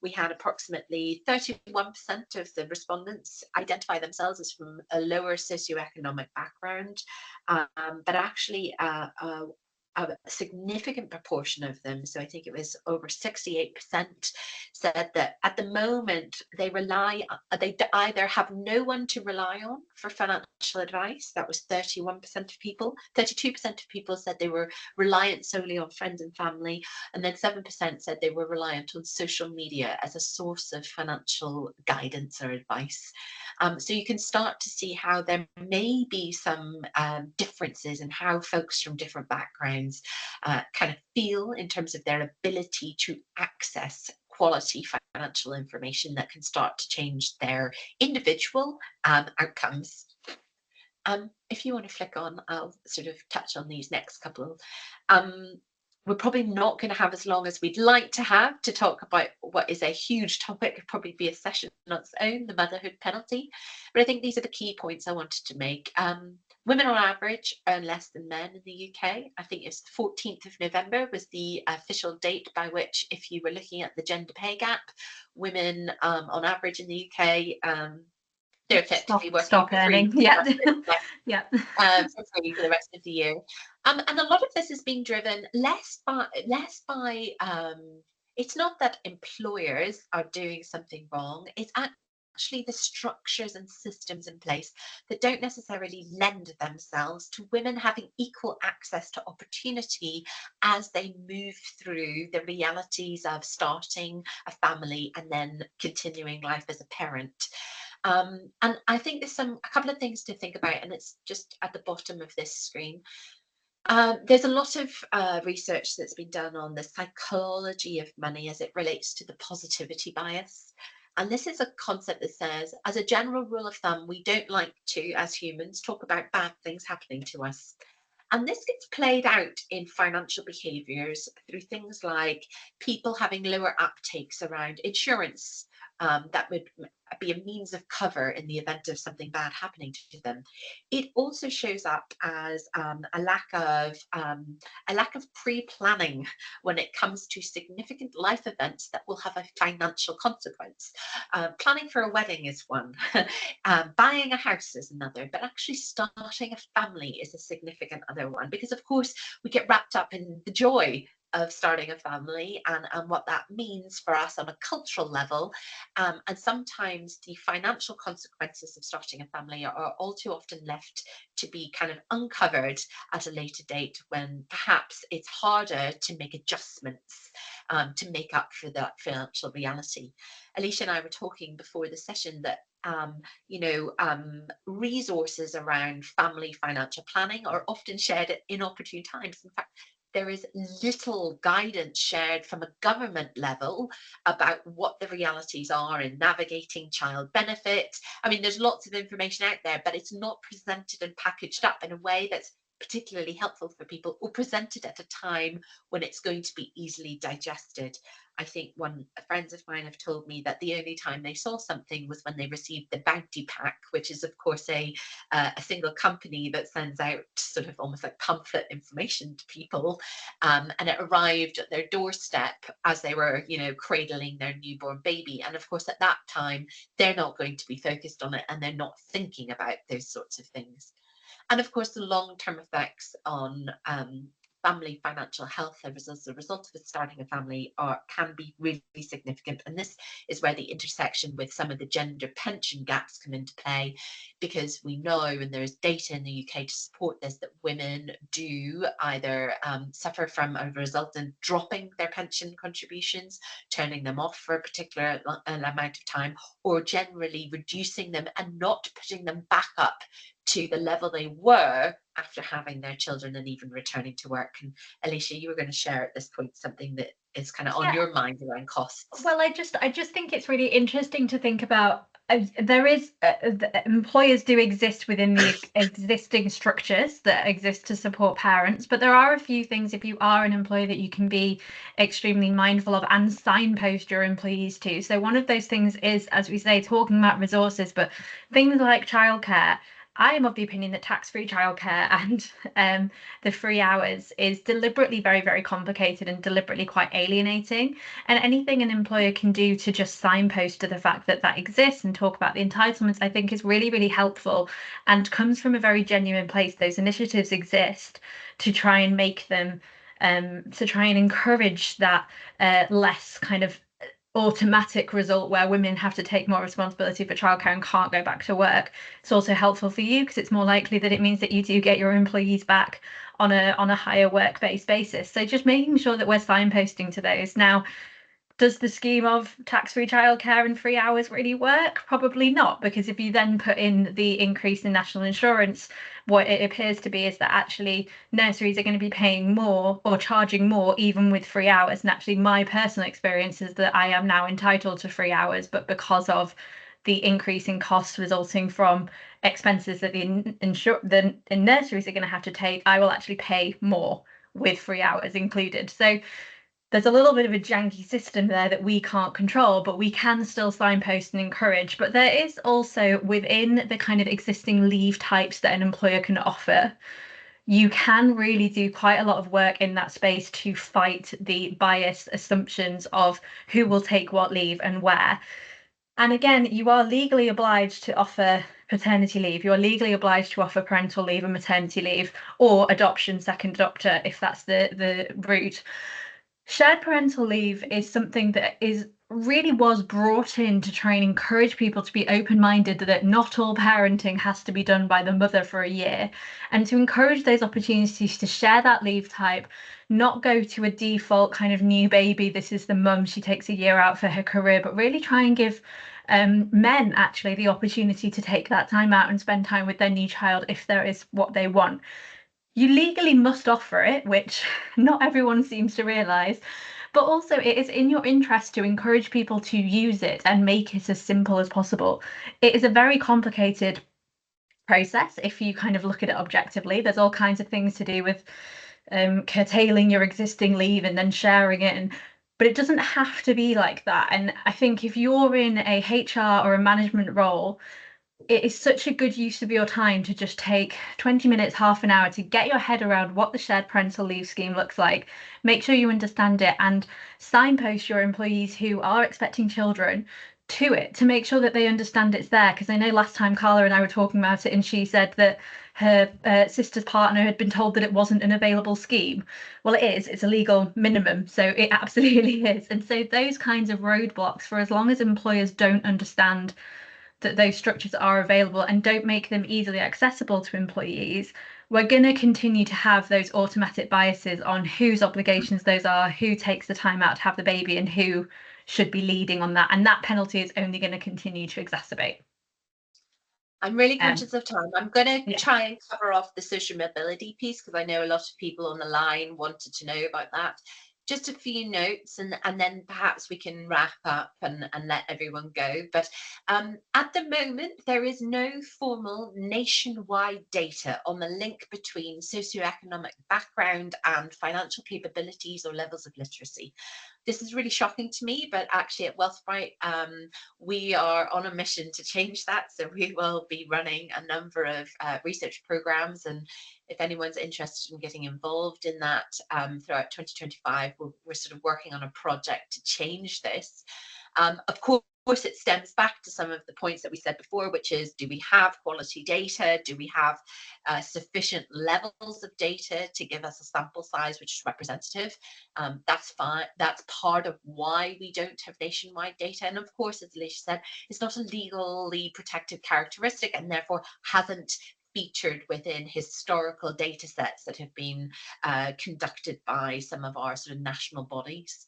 we had approximately 31% of the respondents identify themselves as from a lower socioeconomic background, but actually a significant proportion of them, so I think it was over 68%, said that at the moment they either have no one to rely on for financial advice. That was 31% of people. 32% of people said they were reliant solely on friends and family, and then 7% said they were reliant on social media as a source of financial guidance or advice. So you can start to see how there may be some differences in how folks from different backgrounds kind of feel in terms of their ability to access quality financial information that can start to change their individual outcomes. If you want to flick on, I'll sort of touch on these next couple. We're probably not going to have as long as we'd like to have to talk about what is a huge topic. It'd probably be a session on its own, the motherhood penalty. But I think these are the key points I wanted to make. Women on average earn less than men in the UK. I think it's the 14th of November was the official date by which, if you were looking at the gender pay gap, women on average in the UK, they're effectively working stop earning. Yeah. Yeah. For free for the rest of the year. And a lot of this is being driven less by it's not that employers are doing something wrong, it's actually the structures and systems in place that don't necessarily lend themselves to women having equal access to opportunity as they move through the realities of starting a family and then continuing life as a parent. And I think there's a couple of things to think about, and it's just at the bottom of this screen. There's a lot of research that's been done on the psychology of money as it relates to the positivity bias. And this is a concept that says, as a general rule of thumb, we don't like to, as humans, talk about bad things happening to us. And this gets played out in financial behaviours through things like people having lower uptakes around insurance. That would be a means of cover in the event of something bad happening to them. It also shows up as a lack of pre-planning when it comes to significant life events that will have a financial consequence. Planning for a wedding is one, buying a house is another, but actually starting a family is a significant other one, because of course we get wrapped up in the joy of starting a family and what that means for us on a cultural level. And sometimes the financial consequences of starting a family are all too often left to be kind of uncovered at a later date, when perhaps it's harder to make adjustments to make up for that financial reality. Alicia and I were talking before the session that resources around family financial planning are often shared at inopportune times. In fact, there is little guidance shared from a government level about what the realities are in navigating child benefit. I mean, there's lots of information out there, but it's not presented and packaged up in a way that's particularly helpful for people, or presented at a time when it's going to be easily digested. I think friends of mine have told me that the only time they saw something was when they received the bounty pack, which is of course a single company that sends out sort of almost like pamphlet information to people, and it arrived at their doorstep as they were, cradling their newborn baby. And of course, at that time, they're not going to be focused on it, and they're not thinking about those sorts of things. And of course, the long-term effects on family financial health as a result of starting a family can be really significant. And this is where the intersection with some of the gender pension gaps come into play, because we know, and there is data in the UK to support this, that women do either suffer from a result in dropping their pension contributions, turning them off for a particular amount of time, or generally reducing them and not putting them back up to the level they were after having their children and even returning to work. And Alicia, you were going to share at this point something that is kind of on your mind around costs. Well, I just think it's really interesting to think about. There is employers do exist within the existing structures that exist to support parents, but there are a few things, if you are an employer, that you can be extremely mindful of and signpost your employees to. So one of those things is, as we say, talking about resources, but things like childcare. I am of the opinion that tax-free childcare and the free hours is deliberately very, very complicated and deliberately quite alienating. And anything an employer can do to just signpost to the fact that that exists and talk about the entitlements, I think is really, really helpful and comes from a very genuine place. Those initiatives exist to try and make them, to try and encourage that less kind of automatic result where women have to take more responsibility for childcare and can't go back to work. It's also helpful for you because it's more likely that it means that you do get your employees back on a higher work-based basis. So just making sure that we're signposting to those. Now, does the scheme of tax-free childcare and free hours really work? Probably not, because if you then put in the increase in national insurance, what it appears to be is that actually nurseries are going to be paying more or charging more even with free hours. And actually my personal experience is that I am now entitled to free hours, but because of the increase in costs resulting from expenses that the nurseries are going to have to take, I will actually pay more with free hours included. So there's a little bit of a janky system there that we can't control, but we can still signpost and encourage. But there is also within the kind of existing leave types that an employer can offer, you can really do quite a lot of work in that space to fight the biased assumptions of who will take what leave and where. And again, you are legally obliged to offer paternity leave, you're legally obliged to offer parental leave and maternity leave, or adoption, second adopter, if that's the route. Shared parental leave is something that was brought in to try and encourage people to be open-minded that not all parenting has to be done by the mother for a year, and to encourage those opportunities to share that leave type, not go to a default kind of new baby, this is the mum, she takes a year out for her career, but really try and give men actually the opportunity to take that time out and spend time with their new child if there is what they want. You legally must offer it, which not everyone seems to realise, but also it is in your interest to encourage people to use it and make it as simple as possible. It is a very complicated process if you kind of look at it objectively. There's all kinds of things to do with curtailing your existing leave and then sharing it, but it doesn't have to be like that. And I think if you're in a HR or a management role, it is such a good use of your time to just take 20 minutes, half an hour to get your head around what the shared parental leave scheme looks like, make sure you understand it, and signpost your employees who are expecting children to it to make sure that they understand it's there. Because I know last time Carla and I were talking about it and she said that her sister's partner had been told that it wasn't an available scheme. Well, it is, it's a legal minimum, so it absolutely is. And so those kinds of roadblocks, for as long as employers don't understand that those structures are available and don't make them easily accessible to employees, we're going to continue to have those automatic biases on whose obligations those are, who takes the time out to have the baby, and who should be leading on that. And that penalty is only going to continue to exacerbate. I'm really conscious of time. I'm going to Yeah. try and cover off the social mobility piece because I know a lot of people on the line wanted to know about that. Just a few notes and then perhaps we can wrap up and let everyone go. But at the moment, there is no formal nationwide data on the link between socioeconomic background and financial capabilities or levels of literacy. This is really shocking to me, but actually at Wealthbrite, we are on a mission to change that. So we will be running a number of research programs, and if anyone's interested in getting involved in that throughout 2025, we're sort of working on a project to change this. Of course, it stems back to some of the points that we said before, which is, do we have quality data? Do we have sufficient levels of data to give us a sample size which is representative? That's fine. That's part of why we don't have nationwide data. And of course, as Alicia said, it's not a legally protected characteristic and therefore hasn't featured within historical data sets that have been conducted by some of our sort of national bodies.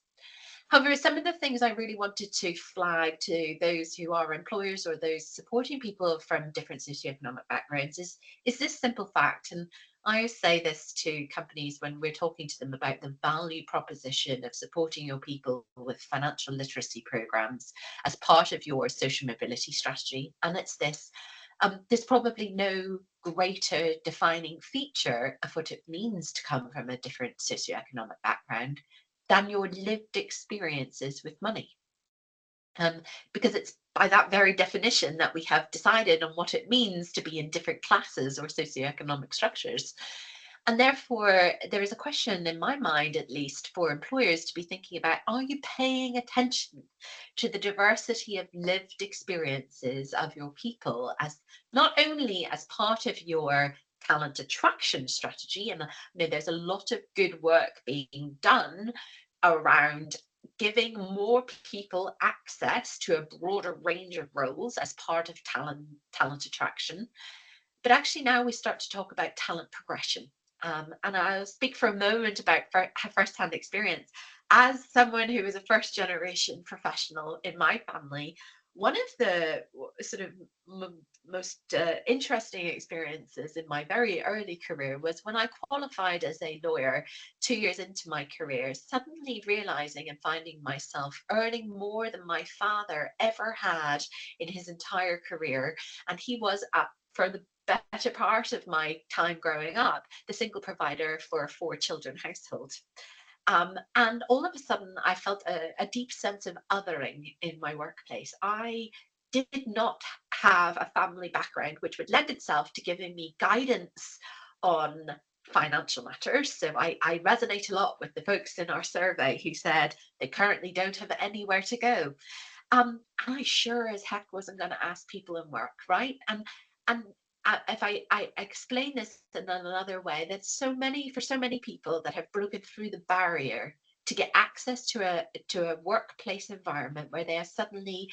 However, some of the things I really wanted to flag to those who are employers or those supporting people from different socioeconomic backgrounds is this simple fact. And I always say this to companies when we're talking to them about the value proposition of supporting your people with financial literacy programs as part of your social mobility strategy. And it's this. There's probably no greater defining feature of what it means to come from a different socioeconomic background than your lived experiences with money. because it's by that very definition that we have decided on what it means to be in different classes or socioeconomic structures. And therefore, there is a question in my mind, at least, for employers to be thinking about, are you paying attention to the diversity of lived experiences of your people, as not only as part of your talent attraction strategy, and there's a lot of good work being done around giving more people access to a broader range of roles as part of talent attraction. But actually now we start to talk about talent progression. And I'll speak for a moment about first-hand experience. As someone who is a first-generation professional in my family, one of the sort of most interesting experiences in my very early career was when I qualified as a lawyer 2 years into my career, suddenly realizing and finding myself earning more than my father ever had in his entire career. And he was for the better part of my time growing up, the single provider for a 4-children household. And all of a sudden, I felt a deep sense of othering in my workplace. I did not have a family background which would lend itself to giving me guidance on financial matters. So I resonate a lot with the folks in our survey who said they currently don't have anywhere to go. And I sure as heck wasn't going to ask people in work, right? And if I explain this in another way, that for so many people that have broken through the barrier to get access to a workplace environment where they are suddenly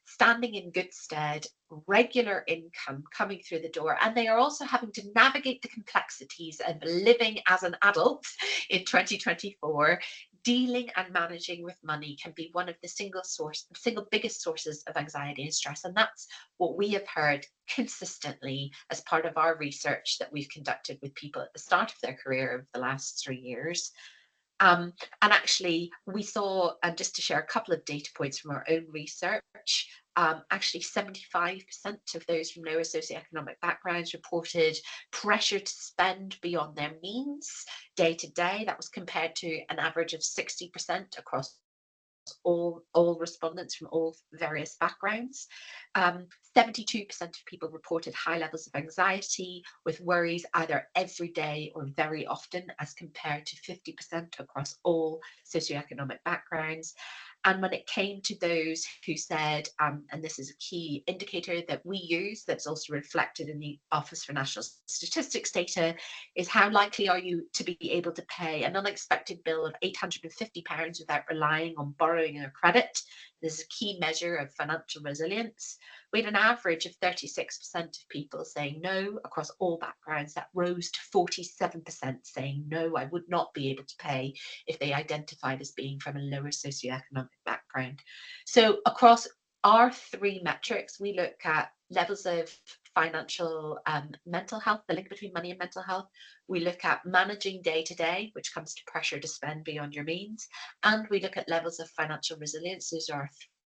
standing in good stead, regular income coming through the door, and they are also having to navigate the complexities of living as an adult in 2024. Dealing and managing with money can be one of the single biggest sources of anxiety and stress. And that's what we have heard consistently as part of our research that we've conducted with people at the start of their career over the last 3 years. And actually, we saw, and just to share a couple of data points from our own research, actually 75% of those from lower socioeconomic backgrounds reported pressure to spend beyond their means day to day. That was compared to an average of 60% across all respondents from all various backgrounds. 72% of people reported high levels of anxiety with worries either every day or very often, as compared to 50% across all socioeconomic backgrounds. And when it came to those who said, and this is a key indicator that we use that's also reflected in the Office for National Statistics data, is how likely are you to be able to pay an unexpected bill of £850 without relying on borrowing or credit? This is a key measure of financial resilience. We had an average of 36% of people saying no across all backgrounds. That rose to 47% saying no, I would not be able to pay if they identified as being from a lower socioeconomic background. So across our 3 metrics, we look at levels of financial mental health, the link between money and mental health. We look at managing day to day, which comes to pressure to spend beyond your means. And we look at levels of financial resilience. Those are our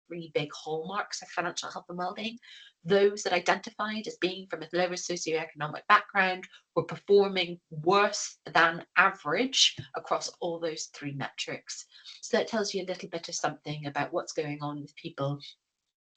3 big hallmarks of financial health and wellbeing. Those that identified as being from a lower socioeconomic background were performing worse than average across all those 3 metrics. So that tells you a little bit of something about what's going on with people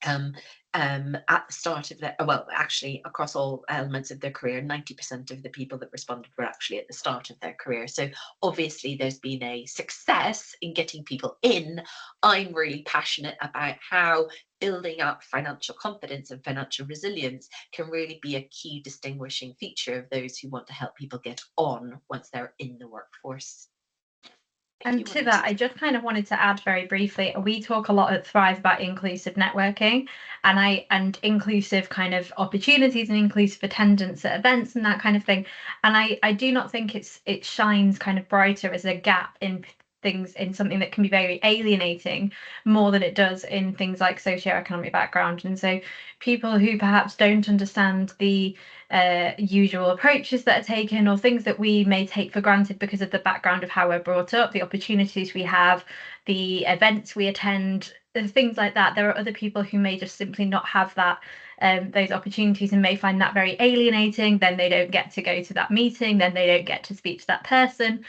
at the start of their, well, actually across all elements of their career. 90% of the people that responded were actually at the start of their career. So obviously there's been a success in getting people in. I'm really passionate about how building up financial confidence and financial resilience can really be a key distinguishing feature of those who want to help people get on once they're in the workforce. And to that, I just kind of wanted to add very briefly, we talk a lot at Thrive about inclusive networking and inclusive kind of opportunities and inclusive attendance at events and that kind of thing. And I do not think it shines kind of brighter as a gap in things, in something that can be very alienating, more than it does in things like socioeconomic background. And so people who perhaps don't understand the usual approaches that are taken, or things that we may take for granted because of the background of how we're brought up, the opportunities we have, the events we attend, things like that. There are other people who may just simply not have that those opportunities and may find that very alienating. Then they don't get to go to that meeting, then they don't get to speak to that person,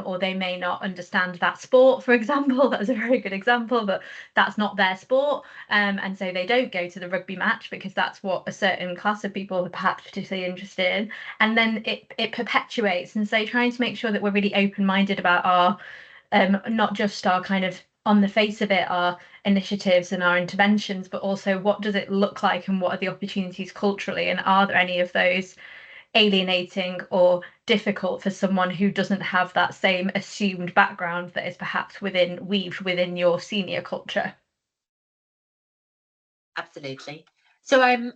or they may not understand that sport, for example. That's a very good example, but that's not their sport, and so they don't go to the rugby match because that's what a certain class of people are perhaps particularly interested in, and then it perpetuates. And so trying to make sure that we're really open-minded about our not just our kind of on the face of it, our initiatives and our interventions, but also what does it look like and what are the opportunities culturally, and are there any of those alienating or difficult for someone who doesn't have that same assumed background that is perhaps weaved within your senior culture. Absolutely. So I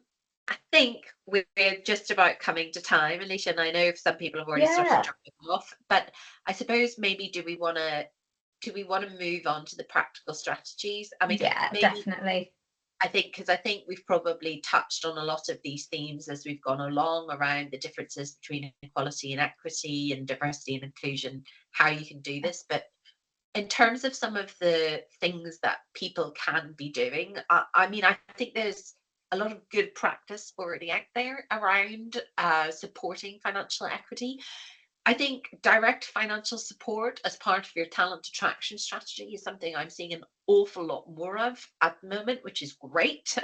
think we're just about coming to time, Alicia, and I know some people have already started dropping off, but I suppose maybe do we want to move on to the practical strategies? I mean, Yeah, maybe, definitely. because I think we've probably touched on a lot of these themes as we've gone along around the differences between equality and equity and diversity and inclusion, how you can do this. But in terms of some of the things that people can be doing, I mean, I think there's a lot of good practice already out there around supporting financial equity. I think direct financial support as part of your talent attraction strategy is something I'm seeing an awful lot more of at the moment, which is great.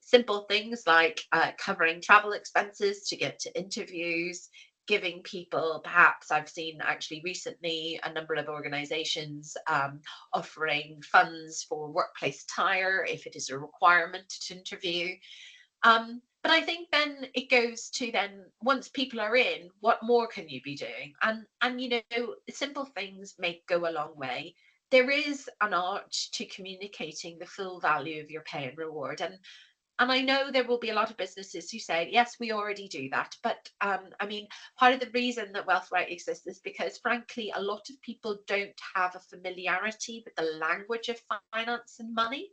Simple things like covering travel expenses to get to interviews, giving people, perhaps I've seen actually recently a number of organizations offering funds for workplace attire if it is a requirement to interview. But I think then it goes to then once people are in, what more can you be doing? And you know, simple things may go a long way. There is an art to communicating the full value of your pay and reward. And I know there will be a lot of businesses who say, yes, we already do that. But I mean, part of the reason that Wealthbrite exists is because, frankly, a lot of people don't have a familiarity with the language of finance and money.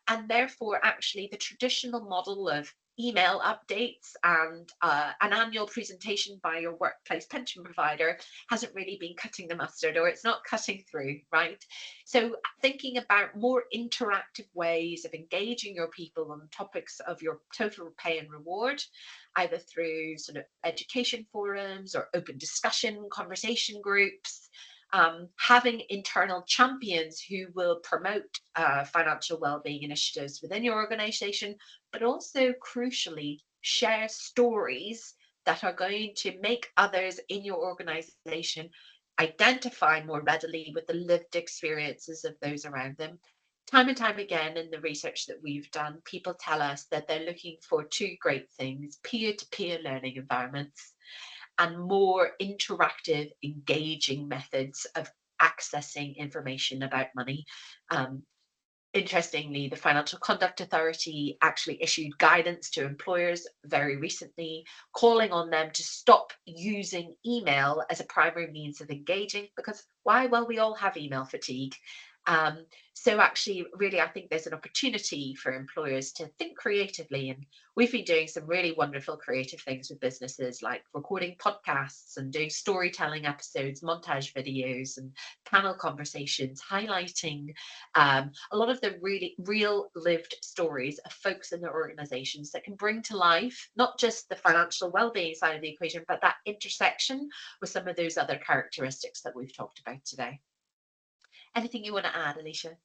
And therefore, actually, the traditional model of email updates and an annual presentation by your workplace pension provider hasn't really been cutting the mustard, or it's not cutting through, right? So thinking about more interactive ways of engaging your people on topics of your total pay and reward, either through sort of education forums or open discussion conversation groups, having internal champions who will promote financial well-being initiatives within your organization, but also crucially share stories that are going to make others in your organization identify more readily with the lived experiences of those around them. Time and time again in the research that we've done, people tell us that they're looking for two great things: peer-to-peer learning environments and more interactive, engaging methods of accessing information about money. Interestingly, the Financial Conduct Authority actually issued guidance to employers very recently, calling on them to stop using email as a primary means of engaging. Because why? Well, we all have email fatigue. So actually, really, I think there's an opportunity for employers to think creatively. And we've been doing some really wonderful creative things with businesses, like recording podcasts and doing storytelling episodes, montage videos, and panel conversations, highlighting a lot of the really real lived stories of folks in their organizations that can bring to life not just the financial well-being side of the equation, but that intersection with some of those other characteristics that we've talked about today. Anything you want to add, Alicia?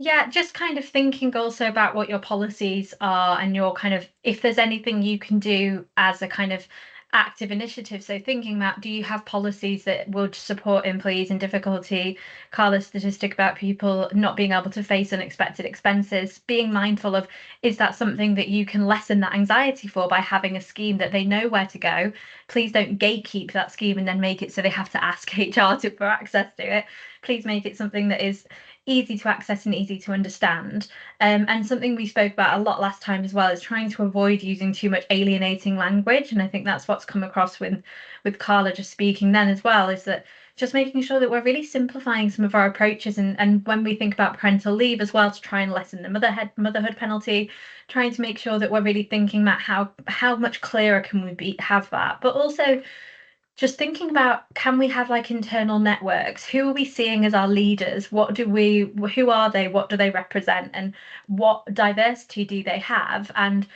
Yeah, just kind of thinking also about what your policies are and your kind of, if there's anything you can do as a kind of active initiative. So thinking about, do you have policies that would support employees in difficulty? Carla's statistic about people not being able to face unexpected expenses, being mindful of, is that something that you can lessen that anxiety for by having a scheme that they know where to go? Please don't gatekeep that scheme and then make it so they have to ask HR for access to it. Please make it something that is easy to access and easy to understand. And something we spoke about a lot last time as well is trying to avoid using too much alienating language. And I think that's what's come across with Carla just speaking then as well, is that just making sure that we're really simplifying some of our approaches. And when we think about parental leave as well, to try and lessen the motherhood penalty, trying to make sure that we're really thinking about how much clearer can we have that, but also just thinking about, can we have like internal networks? Who are we seeing as our leaders? Who are they? What do they represent? And what diversity do they have? And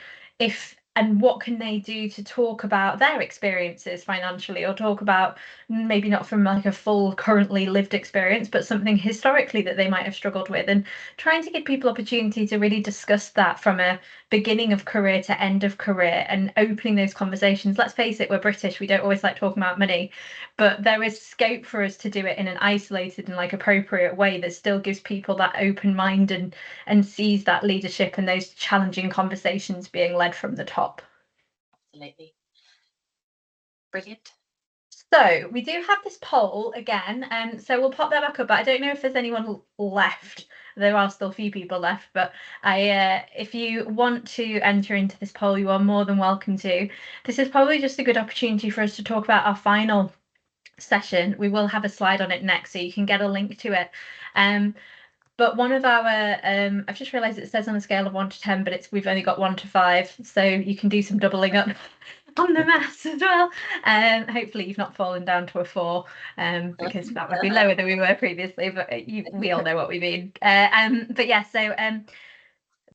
what can they do to talk about their experiences financially, or talk about maybe not from like a full currently lived experience, but something historically that they might have struggled with, and trying to give people opportunity to really discuss that from a beginning of career to end of career, and opening those conversations. Let's face it, we're British, we don't always like talking about money, but there is scope for us to do it in an isolated and like appropriate way that still gives people that open mind, and sees that leadership and those challenging conversations being led from the top. Absolutely. Brilliant. So we do have this poll again, and so we'll pop that back up, but I don't know if there's anyone left. There are still a few people left, but if you want to enter into this poll, you are more than welcome to. This is probably just a good opportunity for us to talk about our final session. We will have a slide on it next, so you can get a link to it. But one of our, I've just realised it says on a scale of 1 to 10, but we've only got 1 to 5, so you can do some doubling up on the maths as well. Hopefully you've not fallen down to a 4, because that would be lower than we were previously, but we all know what we mean. But yeah, so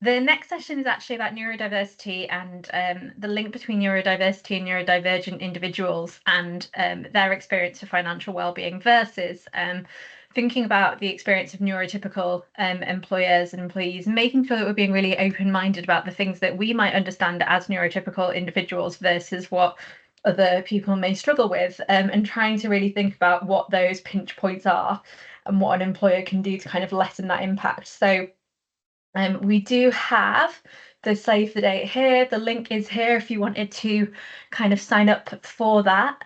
the next session is actually about neurodiversity, and the link between neurodiversity and neurodivergent individuals, and their experience of financial well-being versus thinking about the experience of neurotypical employers and employees, and making sure that we're being really open-minded about the things that we might understand as neurotypical individuals versus what other people may struggle with, and trying to really think about what those pinch points are and what an employer can do to kind of lessen that impact. So we do have the save the date here. The link is here if you wanted to kind of sign up for that.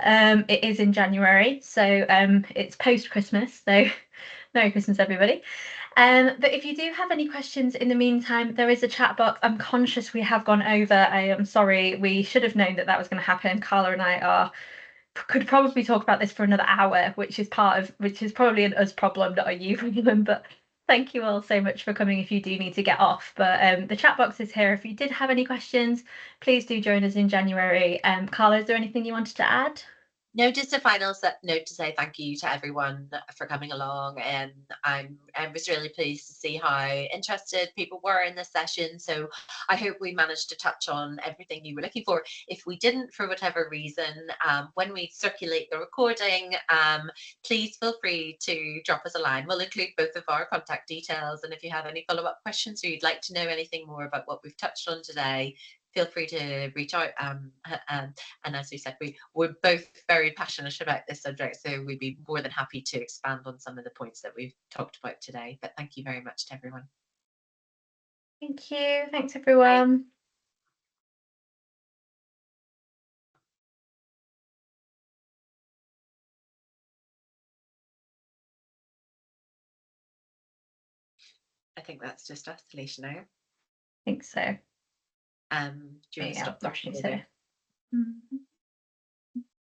It is in January, so it's post-Christmas, so Merry Christmas, everybody. But if you do have any questions in the meantime, there is a chat box. I'm conscious we have gone over. I am sorry. We should have known that that was going to happen. Carla and I could probably talk about this for another hour, which is probably an us problem, not a you problem. But thank you all so much for coming if you do need to get off. But the chat box is here. If you did have any questions, please do join us in January. Carla, is there anything you wanted to add? No, just a final note to say thank you to everyone for coming along, and I was really pleased to see how interested people were in this session. So I hope we managed to touch on everything you were looking for. If we didn't, for whatever reason, when we circulate the recording, please feel free to drop us a line. We'll include both of our contact details, and if you have any follow-up questions or you'd like to know anything more about what we've touched on today, feel free to reach out. And as we said, we're both very passionate about this subject, so we'd be more than happy to expand on some of the points that we've talked about today. But thank you very much to everyone. Thank you. Thanks, everyone. I think that's just us, Alicia, now. I think so. Do you want to stop the recording? Mm-hmm.